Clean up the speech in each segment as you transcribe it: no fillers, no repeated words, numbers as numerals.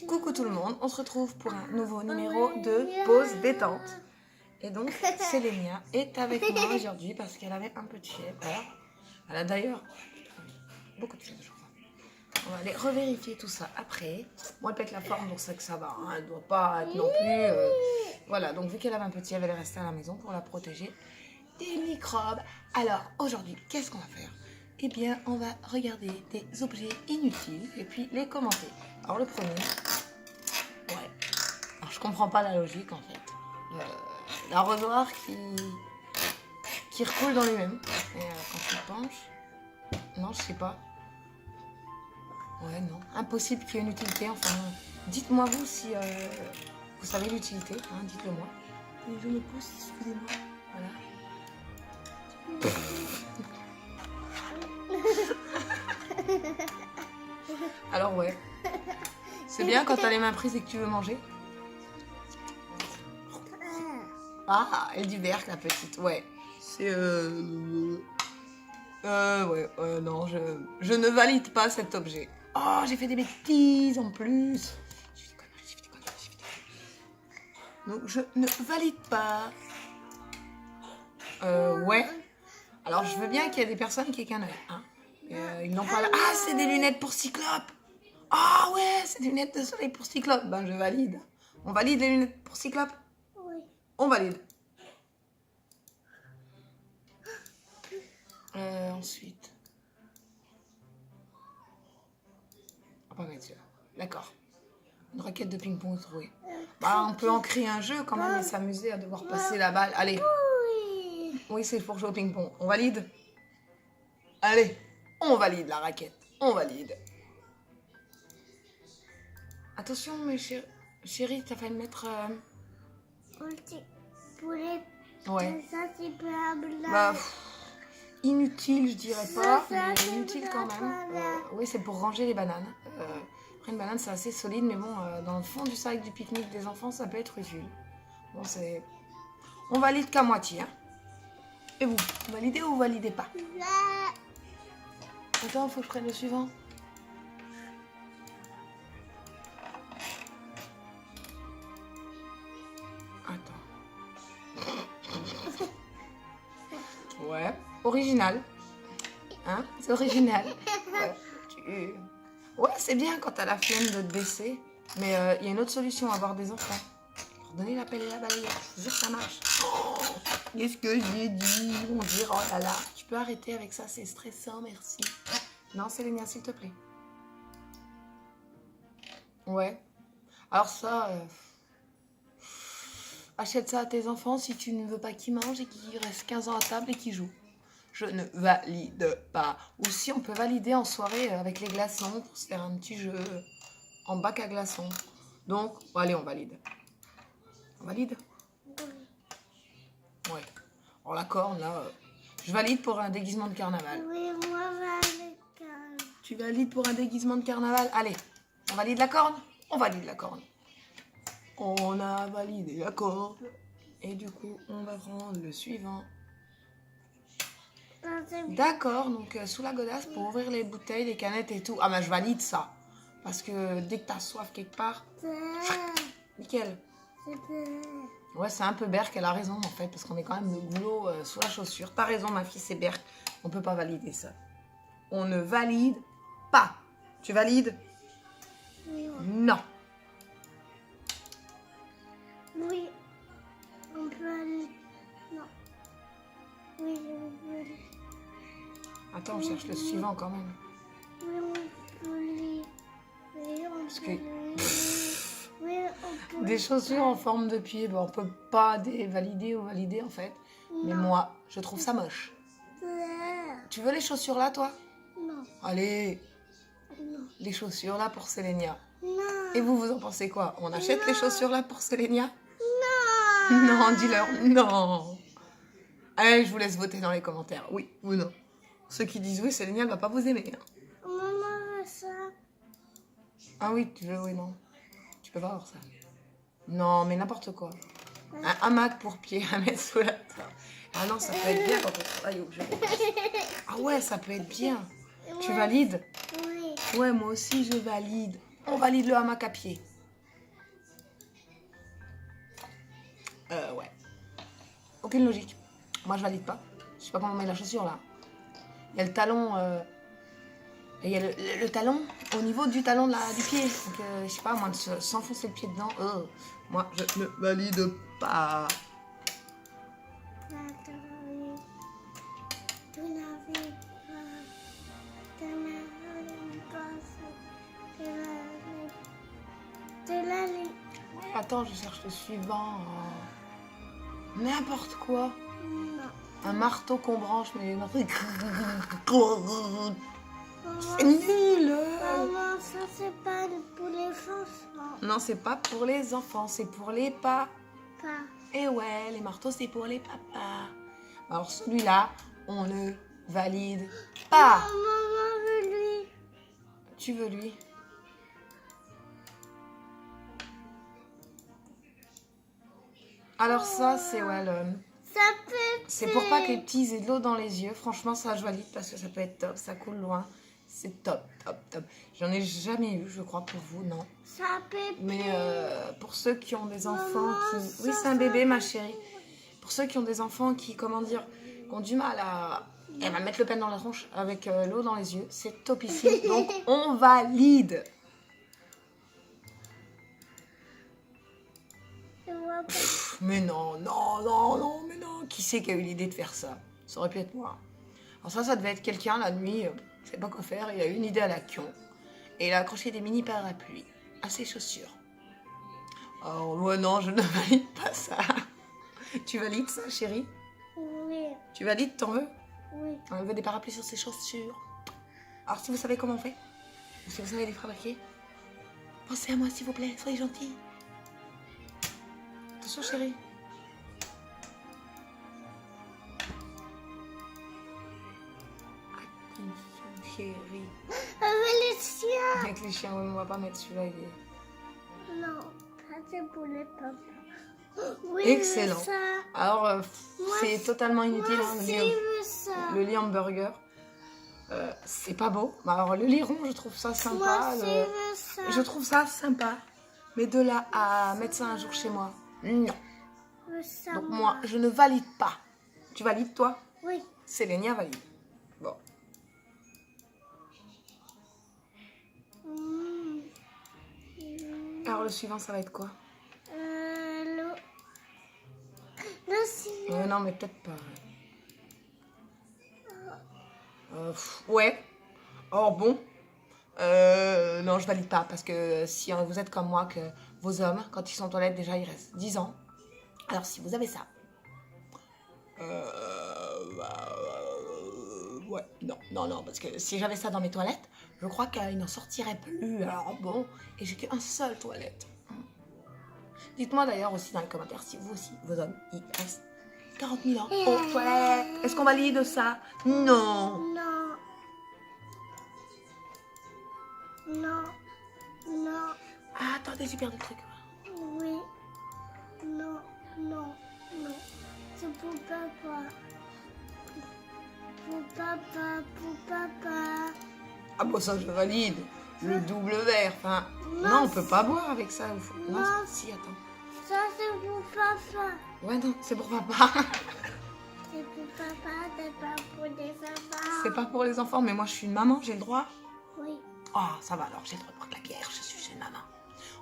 Coucou tout le monde, on se retrouve pour un nouveau numéro de pause détente. Et donc Sélénia est avec moi aujourd'hui parce qu'elle avait un peu de fièvre. Elle a d'ailleurs beaucoup de fièvre, je crois. On va aller revérifier tout ça après. Moi, elle pète la forme, donc c'est que ça va. Hein. Elle ne doit pas être non plus... Voilà, donc vu qu'elle avait un peu de fièvre, elle est restée à la maison pour la protéger des microbes. Alors, aujourd'hui, qu'est-ce qu'on va faire? Eh bien, on va regarder des objets inutiles et puis les commenter. Alors, le premier... Ouais. Alors, je comprends pas la logique, en fait. L'arrosoir qui recoule dans lui-même. Et quand tu penches... Non, je sais pas. Ouais, non. Impossible qu'il y ait une utilité. Enfin, dites-moi vous si vous savez l'utilité. Hein, dites-le moi. Et je me pousse, excusez-moi. Voilà. Alors ouais. C'est bien quand t'as les mains prises et que tu veux manger. Ah, elle dit vert, la petite. Ouais. C'est ouais, non, je ne valide pas cet objet. Oh, j'ai fait des bêtises en plus. J'ai fait des conneries. Donc, je ne valide pas. Ouais. Alors, je veux bien qu'il y ait des personnes qui aient qu'un œil. Hein. Ils n'ont pas là. Ah, c'est des lunettes pour cyclope. Ah ouais, c'est des lunettes de soleil pour cyclope. Ben, je valide. On valide les lunettes pour cyclope? Oui. On valide. Ensuite. On va pas mettre celui-là. D'accord. Une raquette de ping-pong trouvée. Bah, on peut en créer un jeu quand même et s'amuser à devoir passer la balle. Allez. Oui. Oui, c'est pour jouer au ping-pong. On valide? Allez. On valide la raquette. On valide. Attention, mes chéris, t'as failli mettre... Pour les... Ouais. Ça, c'est pas blanc. Bah, inutile, je dirais pas, Ça, mais c'est inutile quand même. Oui, c'est pour ranger les bananes. Après, une banane, c'est assez solide, mais bon, dans le fond du sac du pique-nique des enfants, ça peut être utile. Bon, c'est... On valide qu'à moitié, hein. Et vous validez ou vous validez pas? Attends, faut que je prenne le suivant. Attends. Ouais, original. Hein? C'est original. Ouais, ouais, c'est bien quand t'as la flemme de te baisser. Mais il y a une autre solution, avoir des enfants. Leur donner la pelle et la balayette. Je vous jure que ça marche. Qu'est-ce que j'ai dit? On dirait, oh là là. Tu peux arrêter avec ça, c'est stressant, merci. Non, Sélénia, s'il te plaît. Ouais. Alors ça... achète ça à tes enfants si tu ne veux pas qu'ils mangent et qu'ils restent 15 ans à table et qu'ils jouent. Je ne valide pas. Ou si on peut valider en soirée avec les glaçons pour se faire un petit jeu en bac à glaçons. Donc, allez, on valide. On valide? Ouais. Alors la corne, là, je valide pour un déguisement de carnaval. Oui, moi, valide. Tu valides pour un déguisement de carnaval? Allez, on valide la corne? On valide la corne. On a validé la corde. Et du coup, on va prendre le suivant. D'accord, donc sous la godasse pour ouvrir les bouteilles, les canettes et tout. Ah bah je valide ça. Parce que dès que t'as soif quelque part... Nickel. Ouais, c'est un peu Berk, elle a raison en fait. Parce qu'on met quand même le goulot sous la chaussure. T'as raison ma fille, c'est Berk. On peut pas valider ça. On ne valide pas. Tu valides? Oui. Non. Oui. On peut aller... Non. Oui, je veux aller. Attends, on cherche le suivant quand même. Oui, on peut aller. Oui, on Parce peut que... Oui, on peut... Des chaussures en forme de pied, bon, on peut pas valider ou valider en fait. Mais moi, je trouve ça moche. Tu veux les chaussures là, toi? Non. Allez, Non. les chaussures là pour Sélénia. Non. Et vous, vous en pensez quoi? On achète les chaussures là pour Sélénia? Non. Non, dis-leur non. Allez, je vous laisse voter dans les commentaires, oui ou non. Ceux qui disent oui, Sélénia ne va pas vous aimer. Hein. Maman veut ça. Ah oui, tu veux, oui, non. Tu peux pas avoir ça. Non, mais n'importe quoi. Un hamac pour pied à mettre sous la table. Ah non, ça peut être bien quand on travaille au bureau. Ah ouais, ça peut être bien. Tu valides? Oui. Ouais, moi aussi, je valide. On valide le hamac à pied. Ouais. Aucune logique. Moi, je valide pas. Je sais pas comment on met la chaussure, là. Il y a le talon... et il y a le talon au niveau du talon du pied. Donc, je sais pas, moi, de s'enfoncer le pied dedans. Moi, je ne valide pas. Attends, je cherche le suivant. N'importe quoi. Un marteau qu'on branche, mais un truc. C'est nul. Maman, ça c'est pas pour les enfants. Non, c'est pas pour les enfants, c'est pour les papas. Pas. Et ouais, les marteaux, c'est pour les papas. Alors celui-là, on ne valide pas. Maman veut lui. Tu veux lui? Alors ça, c'est ouais, Ça peut. c'est pour pas que les petits aient de l'eau dans les yeux. Franchement, ça, je valide parce que ça peut être top. Ça coule loin. C'est top, top, top. J'en ai jamais eu, je crois, pour vous, non. Ça peut. Mais pour ceux qui ont des enfants Maman, qui... Oui, c'est un bébé, ma chérie. Pour ceux qui ont des enfants qui, comment dire, qui ont du mal à... Elle va mettre le pen dans la tronche avec l'eau dans les yeux. C'est topissime. Donc, on valide. Mais non, non, non, non, mais non. Qui c'est qui a eu l'idée de faire ça? Ça aurait pu être moi. Alors ça devait être quelqu'un la nuit, je sais pas quoi faire. Il a eu une idée à la con. Et il a accroché des mini parapluies à ses chaussures. Oh, moi non, je ne valide pas ça. Tu valides ça, chérie? Oui. Tu valides, t'en veux? Oui. On veut des parapluies sur ses chaussures. Alors si vous savez comment on fait, ou si vous savez les fabriquer, pensez à moi s'il vous plaît, soyez gentils. Attention chérie. Attention chérie. Avec les chiens. Avec les chiens, on va pas mettre celui-là. Il est... Non, ça c'est pour les papas. Oui, Excellent. je veux ça. Alors, c'est totalement inutile. Moi Hein, aussi, je veux ça. le lit hamburger. C'est pas beau. Mais alors, le lit rond, je trouve ça Moi sympa. aussi, je veux ça. Je trouve ça sympa. Mais de là à mettre ça un jour chez moi, non. Je veux ça. Donc moi, je ne valide pas. Tu valides, toi? Oui. Sélénia valide. Bon. Alors, le suivant, ça va être quoi? Le cinéma. Non, mais peut-être pas. Ouais. Or bon. Non, je valide pas. Parce que si vous êtes comme moi, que vos hommes, quand ils sont aux toilettes, déjà, ils restent 10 ans. Alors, si vous avez ça... ouais, non, non, non. Parce que si j'avais ça dans mes toilettes, je crois qu'il n'en sortirait plus. Alors bon, et j'ai qu'un seul toilette. Dites-moi d'ailleurs aussi dans les commentaires si vous aussi, vos hommes, ils restent 40 000 ans aux toilettes. Est-ce qu'on valide ça? Non. Non. Non. Non. Ah, attendez, j'ai perdu le truc. Oui. Non. Non. Non. C'est pour papa. Pour papa. Pour papa. Ah bon, ça je valide. Le double verre. Enfin, non, on peut pas boire avec ça. Non, Non. si, attends. Ça c'est pour papa. Ouais, non, c'est pour papa. C'est pour papa, c'est pas pour des papas. C'est pas pour les enfants, mais moi je suis une maman, j'ai le droit. Oui. Oh, ça va alors, j'ai le droit de boire de la bière, je suis une maman.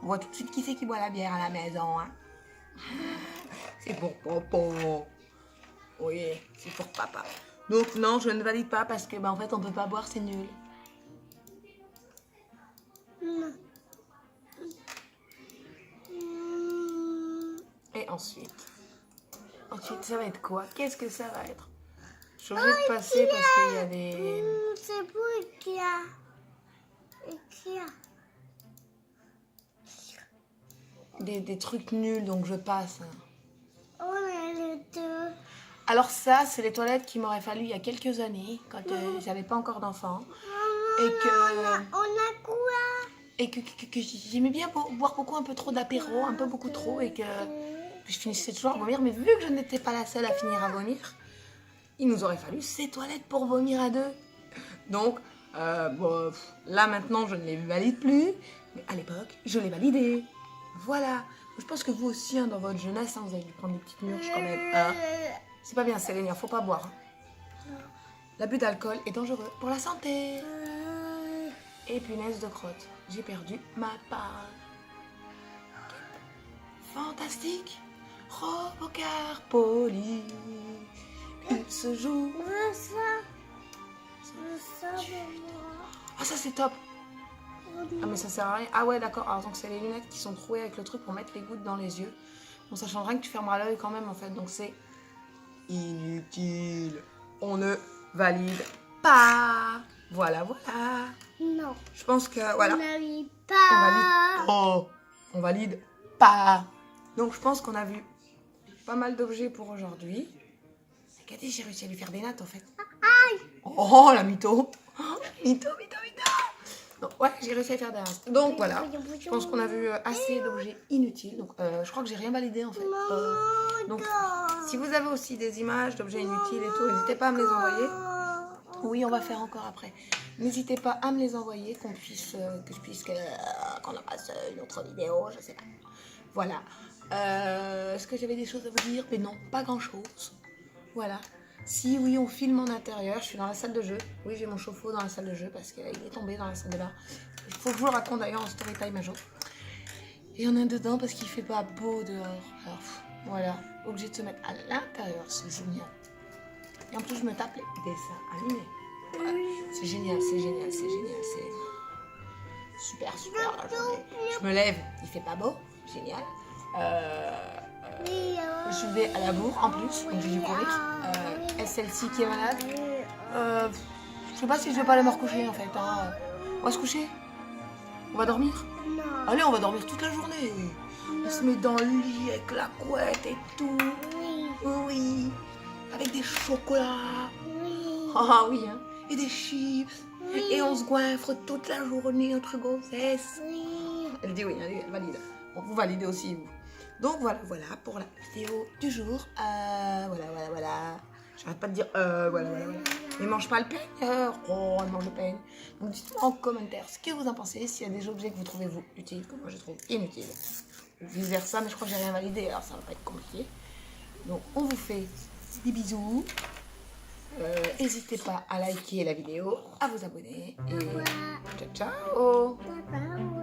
On voit tout de suite qui c'est qui boit la bière à la maison, hein. C'est pour papa. Oui, c'est pour papa. Donc non, je ne valide pas parce que, en fait, on peut pas boire, c'est nul. Non. Et ensuite, ça va être quoi? Qu'est-ce que ça va être? Je suis obligée de passer parce qu'il y a des... C'est pour Ikea. Ikea. des trucs nuls, donc je passe. On a les deux. Alors ça, c'est les toilettes qu'il m'aurait fallu il y a quelques années, quand j'avais pas encore d'enfant. Et que... On a quoi? Et que j'aimais bien boire beaucoup, un peu trop d'apéro, un peu beaucoup trop, et que je finissais toujours à vomir. Mais vu que je n'étais pas la seule à finir à vomir, il nous aurait fallu ces toilettes pour vomir à deux. Donc, bon, là maintenant, je ne les valide plus, mais à l'époque, je les validais. Voilà. Je pense que vous aussi, hein, dans votre jeunesse, hein, vous avez dû prendre des petites mûches quand même. Hein. C'est pas bien, Céline, faut pas boire. Hein. L'abus d'alcool est dangereux pour la santé. Et punaise de crotte, j'ai perdu ma part. Fantastique, Robocar Poli, il se joue. Ah, ça c'est top. Ah, mais ça sert à rien. Ah ouais, d'accord. Alors donc c'est les lunettes qui sont trouées avec le truc pour mettre les gouttes dans les yeux. Bon, ça change rien que tu fermeras l'œil quand même en fait. Donc c'est inutile. On ne valide pas. Voilà, voilà. Non. Je pense que voilà. On valide On pas. valide pas. On valide pas. Donc je pense qu'on a vu pas mal d'objets pour aujourd'hui. Regardez, j'ai réussi à lui faire des nattes en fait. Oh la mytho. Oh, mytho. Donc ouais, j'ai réussi à faire des nattes. Donc voilà. Je pense qu'on a vu assez d'objets inutiles. Donc je crois que j'ai rien validé en fait. Donc si vous avez aussi des images d'objets inutiles et tout, n'hésitez pas à me les envoyer. Oui, on va faire encore après. N'hésitez pas à me les envoyer, qu'on en fasse une autre vidéo, je sais pas. Voilà. Est-ce que j'avais des choses à vous dire? Mais non, pas grand-chose. Voilà. Si oui, on filme en intérieur, je suis dans la salle de jeu. Oui, j'ai mon chauffe-eau dans la salle de jeu parce qu'il est tombé dans la salle de bain. Il faut que je vous le raconte d'ailleurs en story time un jour. Et on est dedans parce qu'il fait pas beau dehors. Alors, voilà. Obligé de se mettre à l'intérieur, c'est génial. Et en plus, je me tape les dessins animés. Voilà. C'est génial, c'est super la journée. Je me lève, il fait pas beau, génial. Je vais à la bourre en plus, donc j'ai dû courir. Et celle-ci qui est malade. Je sais pas si je vais pas aller me recoucher en fait. Hein. On va se coucher? On va dormir? Non. Allez, on va dormir toute la journée. On se met dans le lit avec la couette et tout. Oui. Avec des chocolats. Ah oui, hein. Et des chips. Et on se goinfre toute la journée entre gonzesses. Elle dit oui, elle valide. Bon, vous validez aussi, vous. Donc voilà pour la vidéo du jour. Voilà. J'arrête pas de dire voilà. Mais mange pas le peigne. Oh, elle mange le peigne. Donc dites-moi en commentaire ce que vous en pensez. S'il y a des objets que vous trouvez vous utiles, que moi je trouve inutiles. Ou vice versa, mais je crois que j'ai rien validé, alors ça va pas être compliqué. Donc on vous fait des bisous. N'hésitez pas à liker la vidéo, à vous abonner. Et ciao. Papa.